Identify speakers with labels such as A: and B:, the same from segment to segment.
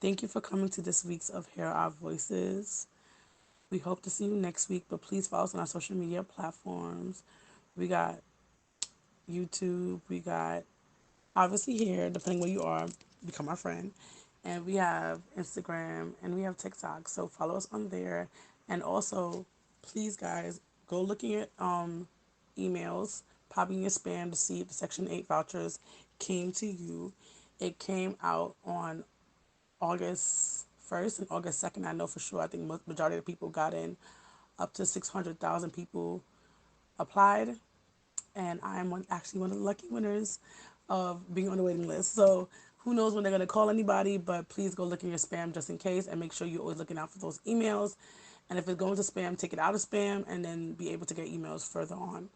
A: Thank you for coming to this week's of Hear Our Voices. We hope to see you next week, but please follow us on our social media platforms. We got YouTube, we got obviously here, depending where you are, become our friend. And we have Instagram and we have TikTok. So follow us on there. And also, please guys, go looking at emails, popping your spam to see if the Section 8 vouchers came to you. It came out on August 1st and August 2nd. I know for sure. I think majority of the people got in. Up to 600,000 people applied, and I'm actually one of the lucky winners of being on the waiting list. So who knows when they're going to call anybody, but please go look in your spam just in case, and make sure you're always looking out for those emails. And if it's going to spam, take it out of spam and then be able to get emails further on.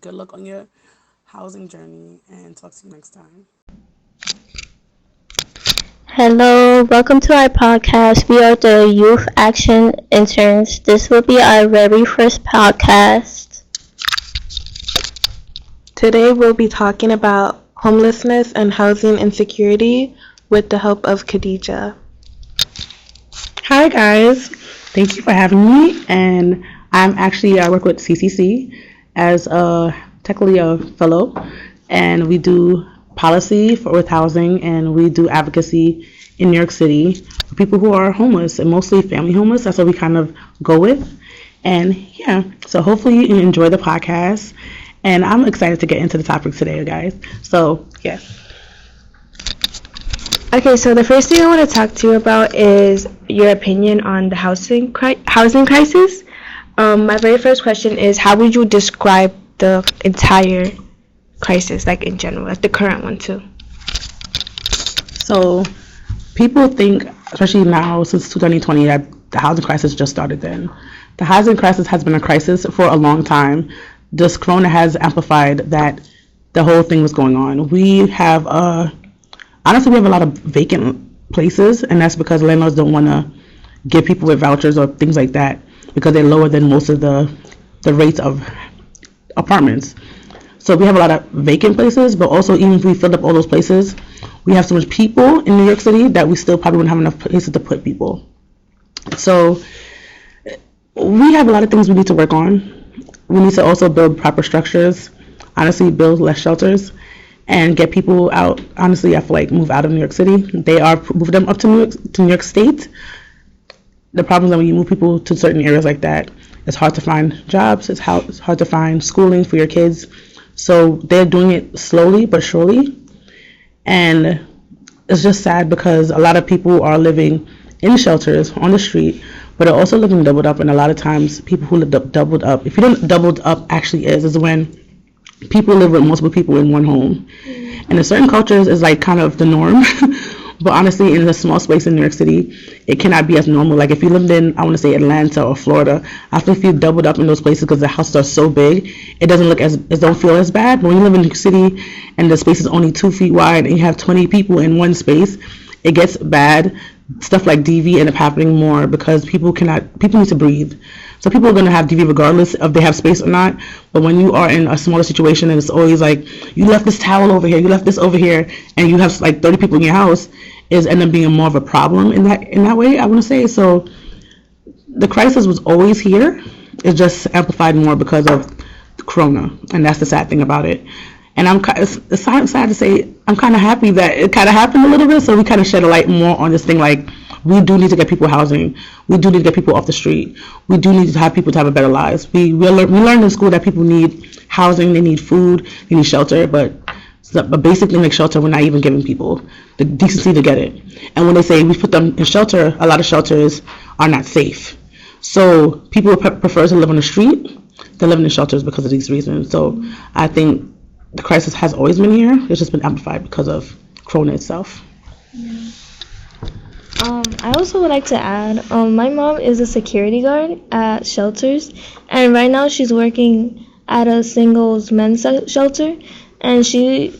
A: Good luck on your housing journey, and talk to you next time.
B: Hello, welcome to our podcast. We are the Youth Action Interns. This will be our very first podcast.
C: Today we'll be talking about homelessness and housing insecurity with the help of Khadija.
D: Hi guys, thank you for having me, and I work with CCC as technically a fellow, and we do policy with housing, and we do advocacy in New York City for people who are homeless, and mostly family homeless. That's what we kind of go with. And yeah, so hopefully you enjoy the podcast, and I'm excited to get into the topic today, guys. So yes.
C: Okay, so the first thing I want to talk to you about is your opinion on the housing crisis. My very first question is, how would you describe the entire crisis, like in general, like the current one too?
D: So people think, especially now since 2020, that the housing crisis just started then. The housing crisis has been a crisis for a long time. This corona has amplified that the whole thing was going on. We have honestly, we have a lot of vacant places, and that's because landlords don't want to give people with vouchers or things like that because they're lower than most of the rates of apartments. So we have a lot of vacant places, but also even if we filled up all those places, we have so much people in New York City that we still probably wouldn't have enough places to put people. So we have a lot of things we need to work on. We need to also build proper structures, honestly build less shelters, and get people out. Honestly, I feel like move out of New York City. They are moving them up to New York State. The problem is that when you move people to certain areas like that, it's hard to find jobs, it's hard to find schooling for your kids. So they're doing it slowly but surely, and it's just sad because a lot of people are living in shelters on the street, but are also living doubled up. And a lot of times people who live doubled up, if you don't know doubled up actually is when people live with multiple people in one home. And in certain cultures is like kind of the norm. But honestly, in a small space in New York City, it cannot be as normal. Like if you lived in, I want to say Atlanta or Florida, I feel if you doubled up in those places because the houses are so big, it doesn't look it don't feel as bad. But when you live in New York City and the space is only 2 feet wide and you have 20 people in one space, it gets bad. Stuff like DV end up happening more because people need to breathe. So people are going to have DV regardless if they have space or not. But when you are in a smaller situation and it's always like, you left this towel over here, you left this over here, and you have like 30 people in your house, is end up being more of a problem in that way, I want to say. So the crisis was always here. It's just amplified more because of the corona, and that's the sad thing about it. And it's sad to say, I'm kind of happy that it kind of happened a little bit, so we kind of shed a light more on this thing. Like, we do need to get people housing. We do need to get people off the street. We do need to have people to have a better lives. We learned in school that people need housing, they need food, they need shelter, but basically like shelter, we're not even giving people the decency to get it. And when they say we put them in shelter, a lot of shelters are not safe. So people prefer to live on the street than living in shelters because of these reasons. So I think the crisis has always been here. It's just been amplified because of corona itself.
B: Yeah. I also would like to add, my mom is a security guard at shelters, and right now she's working at a singles men's shelter, and she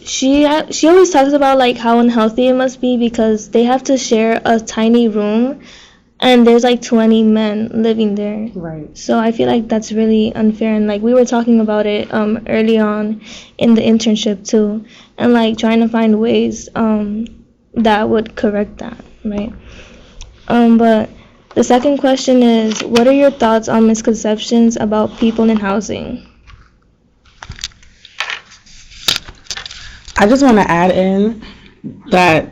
B: always talks about like how unhealthy it must be because they have to share a tiny room, and there's like 20 men living there.
D: Right.
B: So I feel like that's really unfair, and like we were talking about it early on in the internship too, and like trying to find ways that would correct that. right? But the second question is, what are your thoughts on misconceptions about people in housing?
D: I just want to add in that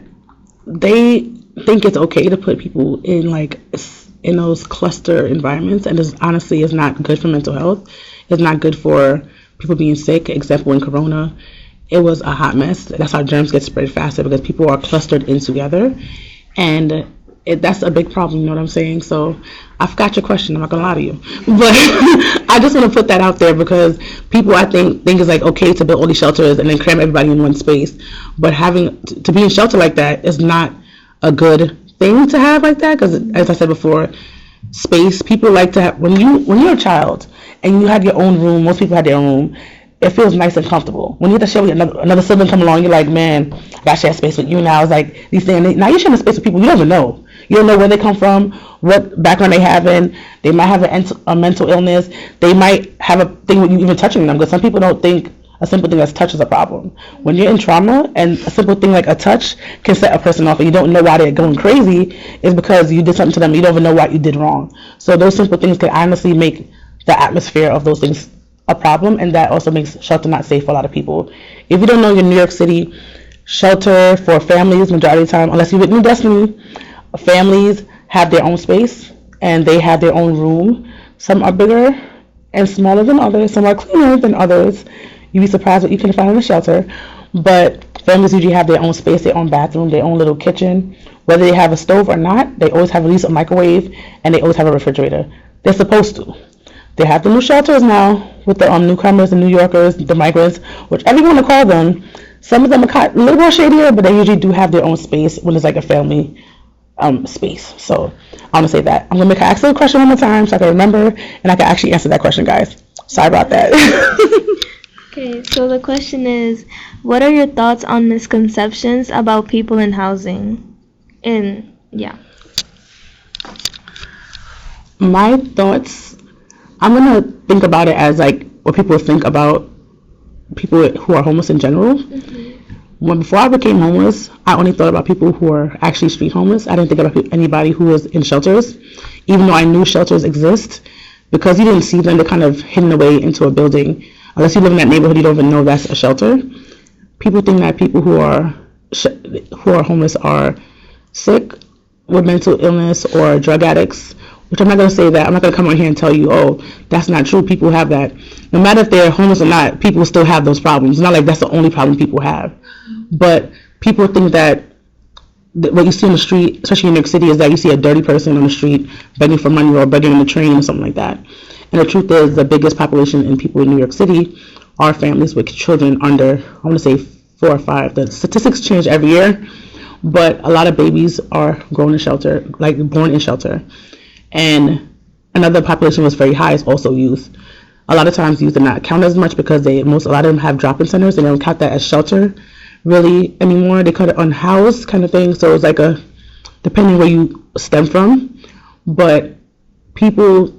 D: they think it's okay to put people in in those cluster environments, and this honestly is not good for mental health. It's not good for people being sick. Example, in Corona, it was a hot mess. That's how germs get spread faster, because people are clustered in together, and that's a big problem. You know what I'm saying? So I forgot your question. I'm not gonna lie to you, but I just want to put that out there, because people, I think it's like okay to build all these shelters and then cram everybody in one space, but having to be in shelter like that is not a good thing to have like that, because as I said before, space, people like to have, when you're a child and you have your own room, most people have their own room, it feels nice and comfortable. When you get to share with another sibling come along, you're like, man, I gotta share space with you now. It's like these things, now you're sharing space with people you don't even know. You don't know where they come from, what background they have in. They might have a mental illness. They might have a thing with you even touching them, because some people don't think a simple thing as touch is a problem. When you're in trauma, and a simple thing like a touch can set a person off, and you don't know why they're going crazy, is because you did something to them, you don't even know what you did wrong. So those simple things can honestly make the atmosphere of those things a problem, and that also makes shelter not safe for a lot of people. If you don't know, your New York City shelter for families, majority of the time, unless you're with New Destiny, families have their own space and they have their own room. Some are bigger and smaller than others. Some are cleaner than others. You'd be surprised what you can find in a shelter. But families usually have their own space, their own bathroom, their own little kitchen. Whether they have a stove or not, they always have at least a microwave, and they always have a refrigerator. They're supposed to. They have the new shelters now with the newcomers, the New Yorkers, the migrants, whichever you want to call them. Some of them are a little more shadier, but they usually do have their own space when it's like a family space. So I'm gonna say that. I'm gonna make an excellent question one more time so I can remember and I can actually answer that question, guys. Sorry about that.
B: Okay, so the question is, what are your thoughts on misconceptions about people in housing?
D: My thoughts, I'm gonna think about it as like what people think about people who are homeless in general. Before I became homeless, I only thought about people who are actually street homeless. I didn't think about anybody who was in shelters, even though I knew shelters exist, because you didn't see them. They're kind of hidden away into a building. Unless you live in that neighborhood, you don't even know that's a shelter. People think that people who are homeless are sick with mental illness or drug addicts, which I'm not going to say that. I'm not going to come on here and tell you, oh, that's not true. People have that. No matter if they're homeless or not, people still have those problems. It's not like that's the only problem people have. But people think that what you see on the street, especially in New York City, is that you see a dirty person on the street begging for money or begging on the train or something like that. And the truth is, the biggest population in people in New York City are families with children under, I want to say 4 or 5. The statistics change every year, but a lot of babies are born in shelter. And another population was very high is also youth. A lot of times youth are not counted as much because a lot of them have drop-in centers, and they don't count that as shelter really anymore. They call it unhoused kind of thing. So it's like depending where you stem from. But people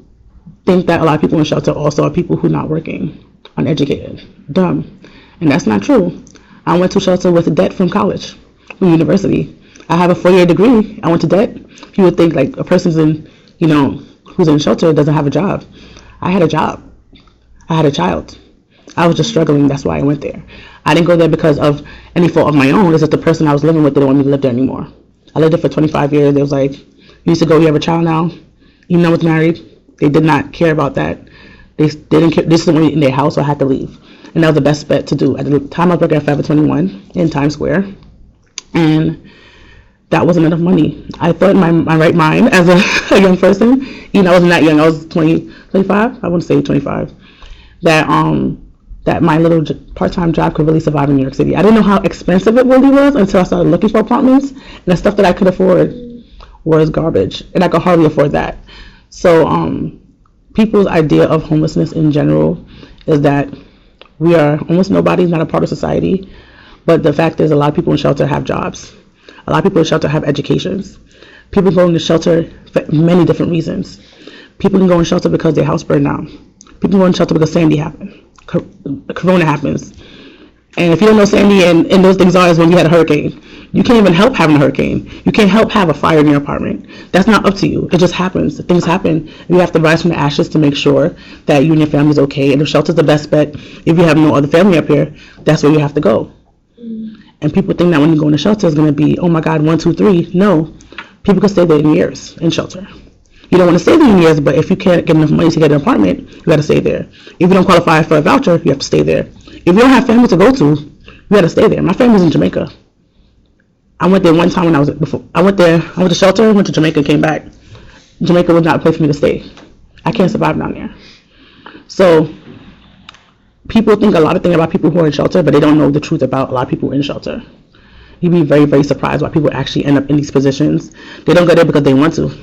D: think that a lot of people in shelter also are people who are not working, uneducated, dumb. And that's not true. I went to shelter with debt from college, from university. I have a 4-year degree. I went to debt. People think like a person's who's in shelter doesn't have a job. I had a job. I had a child. I was just struggling. That's why I went there. I didn't go there because of any fault of my own. It's just the person I was living with didn't want me to live there anymore. I lived there for 25 years. They was like, you used to go, you have a child now. Even though I was married, they did not care about that. They didn't care. This is when in their house, so I had to leave. And that was the best bet to do. At the time I was working at Forever 21 in Times Square. And that wasn't enough money. I thought in my right mind as a young person, I wasn't that young. I was 25. I wouldn't say 25. That my little part-time job could really survive in New York City. I didn't know how expensive it really was until I started looking for apartments, and the stuff that I could afford was garbage, and I could hardly afford that. So people's idea of homelessness in general is that we are almost nobody's not a part of society, but the fact is a lot of people in shelter have jobs. A lot of people in shelter have educations. People go into shelter for many different reasons. People can go in shelter because their house burned down. People go in shelter because Sandy happened. Corona happens. And if you don't know Sandy and those things are, is when you had a hurricane. You can't even help having a hurricane. You can't help have a fire in your apartment. That's not up to you. It just happens. Things happen. You have to rise from the ashes to make sure that you and your family is okay. And if shelter's the best bet, if you have no other family up here, that's where you have to go. And people think that when you go into shelter, it's going to be, oh my God, 1, 2, 3. No. People can stay there in years in shelter. You don't want to stay there in years, but if you can't get enough money to get an apartment, you got to stay there. If you don't qualify for a voucher, you have to stay there. If you don't have family to go to, you got to stay there. My family's in Jamaica. I went there one time when I went to shelter, went to Jamaica, came back. Jamaica was not a place for me to stay. I can't survive down there. So people think a lot of things about people who are in shelter, but they don't know the truth about a lot of people in shelter. You'd be very, very surprised why people actually end up in these positions. They don't go there because they want to.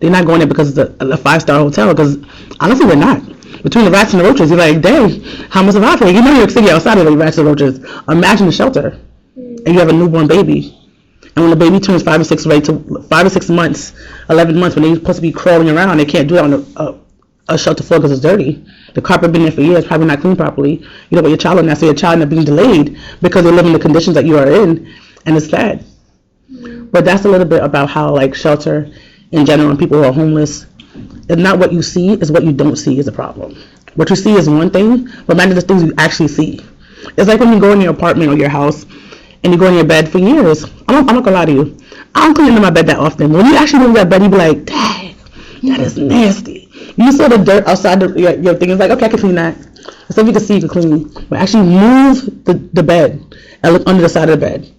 D: They're not going there because it's a 5-star hotel, because honestly, we're not. Between the rats and the roaches, you're like, dang, how much survive here? You know New York City outside of the rats and roaches. Imagine the shelter. And you have a newborn baby. And when the baby turns 5 or 6 months, 11 months, when they're supposed to be crawling around, they can't do that on a shelter floor because it's dirty. The carpet been there for years, probably not cleaned properly. You know, but your child, and that's your child end up being delayed because they live in the conditions that you are in, and it's sad. But that's a little bit about how, like, shelter in general and people who are homeless, it's not what you see, it's what you don't see is a problem. What you see is one thing, but imagine the things you actually see. It's like when you go in your apartment or your house and you go in your bed for years. I'm not gonna lie to you. I don't clean into my bed that often. When you actually move that bed, you be like, dang, that is nasty. You saw the dirt outside your thing. It's like, okay, I can clean that. So you can see you can clean. But actually move the bed and look under the side of the bed.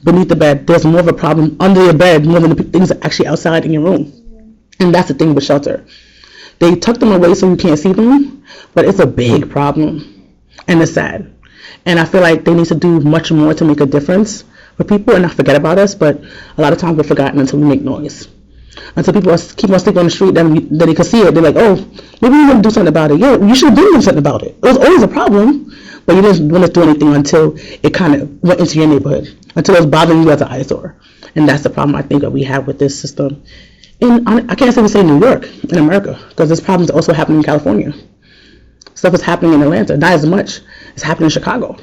D: Beneath the bed, there's more of a problem under your bed more than the things that are actually outside in your room. And that's the thing with shelter. They tuck them away so you can't see them, but it's a big problem. And it's sad. And I feel like they need to do much more to make a difference for people and not forget about us, but a lot of times we're forgotten until we make noise. Until people keep on sleeping on the street, then they can see it. They're like, oh, maybe we want to do something about it. Yeah, you should have been doing something about it. It was always a problem, but you didn't want to do anything until it kind of went into your neighborhood, until it was bothering you as an eyesore. And that's the problem I think that we have with this system. And I can't even say New York, in America, because this problem is also happening in California. Stuff is happening in Atlanta, not as much. It's happening in Chicago.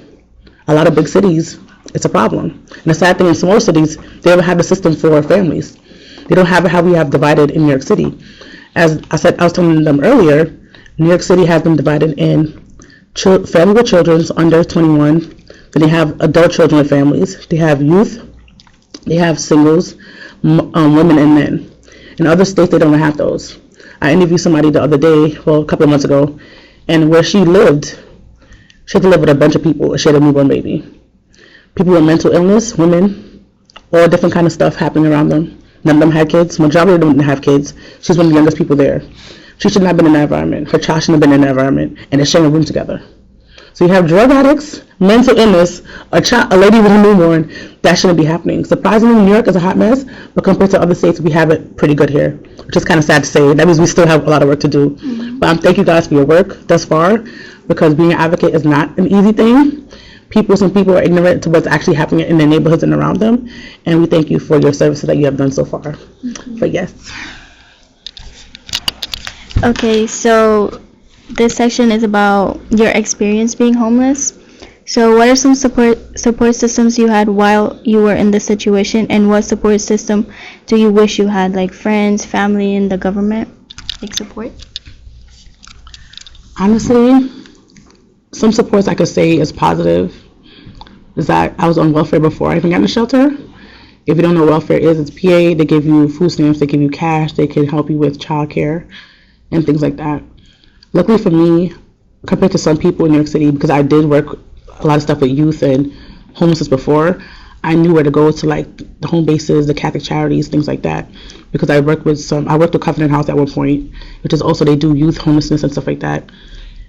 D: A lot of big cities, it's a problem. And the sad thing, in smaller cities, they don't have a system for families. They don't have it how we have divided in New York City. As I said, I was telling them earlier, New York City has them divided in family with children under 21. Then they have adult children with families. They have youth. They have singles, women and men. In other states, they don't have those. I interviewed somebody the other day, well, a couple of months ago, and where she lived, she had to live with a bunch of people. She had a newborn baby. People with mental illness, women, all different kind of stuff happening around them. None of them had kids. Majority of them didn't have kids. She's one of the youngest people there. She shouldn't have been in that environment. Her child shouldn't have been in that environment. And they're sharing a room together. So you have drug addicts, mental illness, a lady with a newborn. That shouldn't be happening. Surprisingly, New York is a hot mess, but compared to other states, we have it pretty good here, which is kind of sad to say. That means we still have a lot of work to do. Mm-hmm. But thank you guys for your work thus far, because being an advocate is not an easy thing. Some people are ignorant to what's actually happening in their neighborhoods and around them, and we thank you for your services that you have done so far. Mm-hmm. But yes.
B: Okay, so this section is about your experience being homeless. So what are some support systems you had while you were in this situation, and what support system do you wish you had, like friends, family, and the government, like support?
D: Honestly, some supports I could say is positive is that I was on welfare before I even got in the shelter. If you don't know what welfare is, it's PA. They give you food stamps, they give you cash, they can help you with childcare and things like that. Luckily for me, compared to some people in New York City, because I did work a lot of stuff with youth and homelessness before, I knew where to go to, like the home bases, the Catholic charities, things like that. Because I worked with Covenant House at one point, which is also, they do youth homelessness and stuff like that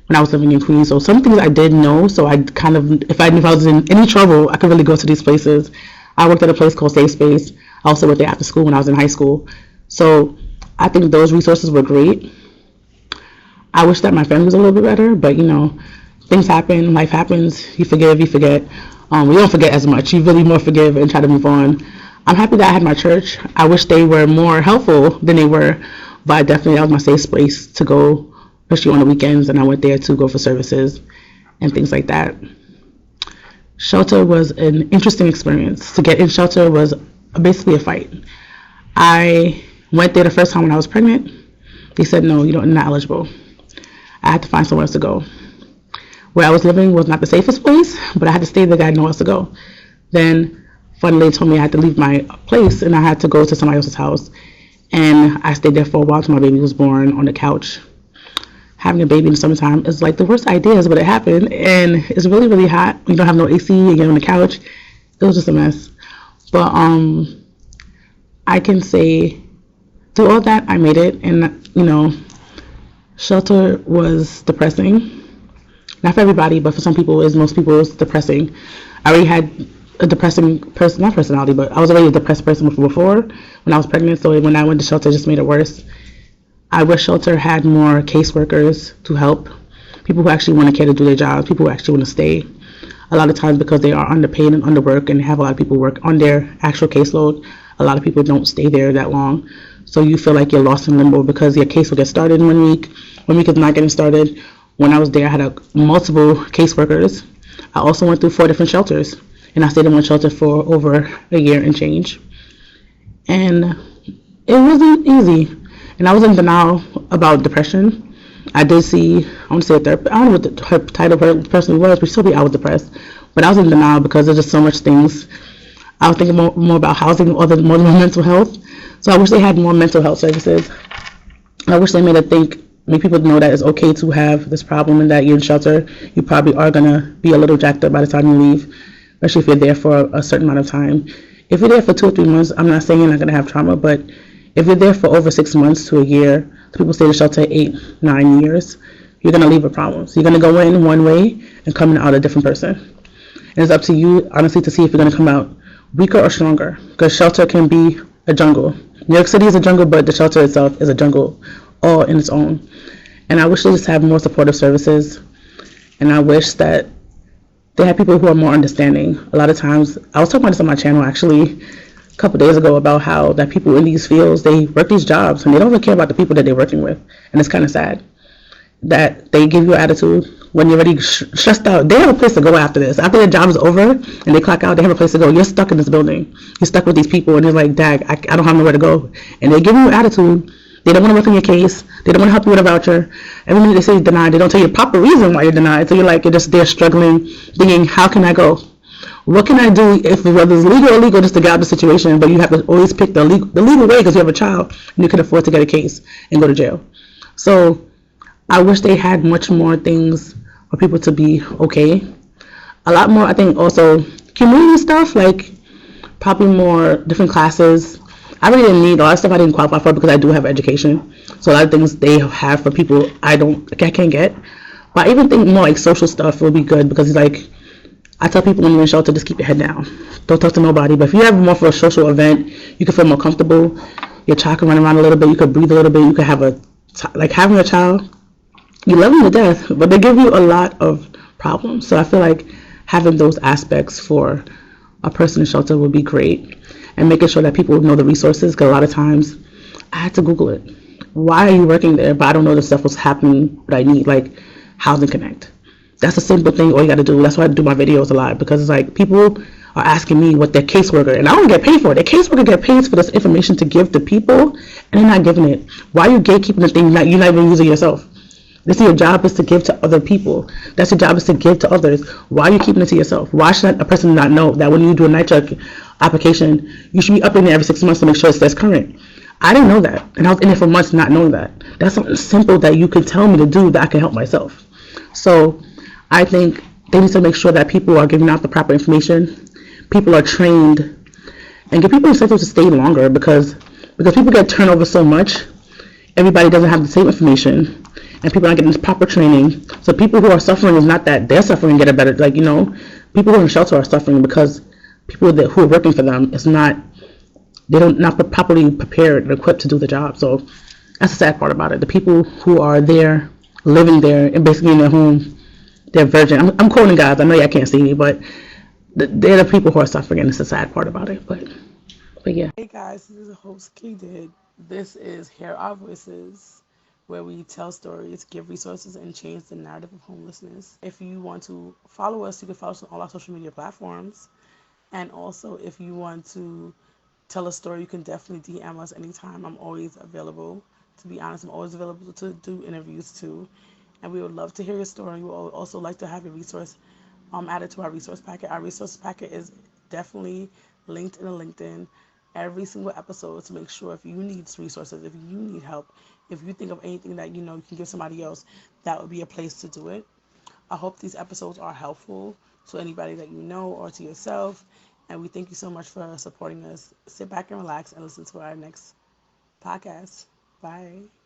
D: when I was living in Queens. So some things I did know, so I kind of, if I was in any trouble, I could really go to these places. I worked at a place called Safe Space. I also worked there after school when I was in high school. So I think those resources were great. I wish that my family was a little bit better, but you know, things happen, life happens, you forgive, you forget. We don't forget as much. You really more forgive and try to move on. I'm happy that I had my church. I wish they were more helpful than they were, but definitely that was my safe space to go, especially on the weekends, and I went there to go for services and things like that. Shelter was an interesting experience. To get in shelter was basically a fight. I went there the first time when I was pregnant. They said, no, you're not eligible. I had to find somewhere else to go. Where I was living was not the safest place, but I had to stay there. I had nowhere else to go. Then, finally, they told me I had to leave my place and I had to go to somebody else's house. And I stayed there for a while until my baby was born on the couch. Having a baby in the summertime is like the worst ideas, but it happened. And it's really, really hot. You don't have no AC and you're on the couch. It was just a mess. But I can say through all that, I made it. And, shelter was depressing. Not for everybody, but for some people, most people, it's depressing. I already had a depressing not personality, but I was already a depressed person before when I was pregnant. So when I went to shelter, it just made it worse. I wish shelter had more caseworkers to help people who actually want to care to do their jobs, people who actually want to stay. A lot of times, because they are underpaid and underworked and have a lot of people work on their actual caseload, a lot of people don't stay there that long. So you feel like you're lost in limbo because your case will get started in 1 week. 1 week is not getting started. When I was there, I had multiple caseworkers. I also went through 4 different shelters, and I stayed in one shelter for over a year and change. And it wasn't easy. And I was in denial about depression. I did see, I want to say a therapist, I don't know what her title of her person was, but she told me I was depressed. But I was in denial because there's just so much things. I was thinking more about housing, more than mental health. So I wish they had more mental health services. I wish they make people know that it's okay to have this problem and that you're in shelter. You probably are going to be a little jacked up by the time you leave, especially if you're there for a certain amount of time. If you're there for 2 or 3 months, I'm not saying you're not going to have trauma, but if you're there for over 6 months to a year, people stay in shelter 8, 9 years, you're going to leave with problems. You're going to go in one way and come out a different person. And it's up to you, honestly, to see if you're going to come out weaker or stronger, because shelter can be a jungle. New York City is a jungle, but the shelter itself is a jungle all in its own. And I wish they just had more supportive services. And I wish that they had people who are more understanding. A lot of times, I was talking about this on my channel actually a couple days ago about how that people in these fields, they work these jobs and they don't really care about the people that they're working with. And it's kind of sad that they give you an attitude when you're already stressed out. They have a place to go after this. After their job is over and they clock out, they have a place to go. You're stuck in this building. You're stuck with these people and they're like, Dag, I don't have nowhere to go. And they give you an attitude. They don't want to work on your case. They don't want to help you with a voucher. Every minute they say you're denied, they don't tell you the proper reason why you're denied. So you're just there struggling, thinking, how can I go? What can I do if whether it's legal or illegal just to get out of the situation, but you have to always pick the legal way because you have a child and you can afford to get a case and go to jail. So I wish they had much more things for people to be okay. A lot more, I think, also community stuff, like probably more different classes. I really didn't need a lot of stuff I didn't qualify for because I do have education. So a lot of things they have for people I can't get. But I even think more like social stuff will be good because it's like, I tell people when you're in shelter, just keep your head down. Don't talk to nobody. But if you have more for a social event, you can feel more comfortable. Your child can run around a little bit. You can breathe a little bit. You can have having a child, you love them to death, but they give you a lot of problems. So I feel like having those aspects for a person in shelter would be great. And making sure that people know the resources, because a lot of times I had to Google it. Why are you working there? But I don't know the stuff was happening, what I need, like Housing Connect. That's a simple thing, all you got to do. That's why I do my videos a lot, because it's like people are asking me what their caseworker, and I don't get paid for it. Their caseworker get paid for this information to give to people, and they're not giving it. Why are you gatekeeping the thing that you're not even using yourself? This is your job is to give to other people. That's your job is to give to others. Why are you keeping it to yourself? Why should a person not know that when you do a night check application, you should be up in there every 6 months to make sure it stays current? I didn't know that, and I was in there for months not knowing that. That's something simple that you can tell me to do that I can help myself. So I think they need to make sure that people are giving out the proper information, people are trained, and give people incentives to stay longer because people get turned over so much, everybody doesn't have the same information, and people aren't getting this proper training. So people who are suffering is not that they're suffering and get a better, people who are in shelter are suffering because people who are working for them is not properly prepared and equipped to do the job. So that's the sad part about it. The people who are there, living there, and basically in their home, they're virgin. I'm quoting guys. I know y'all can't see me, but they're the people who are suffering, and it's the sad part about it. But yeah.
A: Hey guys, this is the host K Did. This is Hear Our Voices, where we tell stories, give resources, and change the narrative of homelessness. If you want to follow us, you can follow us on all our social media platforms. And also, if you want to tell a story, you can definitely DM us anytime. I'm always available. To be honest, I'm always available to do interviews too. And we would love to hear your story. We would also like to have your resource added to our resource packet. Our resource packet is definitely linked in a LinkedIn every single episode to make sure if you need resources, if you need help, if you think of anything that you know you can give somebody else, that would be a place to do it. I hope these episodes are helpful to anybody that you know or to yourself. And we thank you so much for supporting us. Sit back and relax and listen to our next podcast. Bye.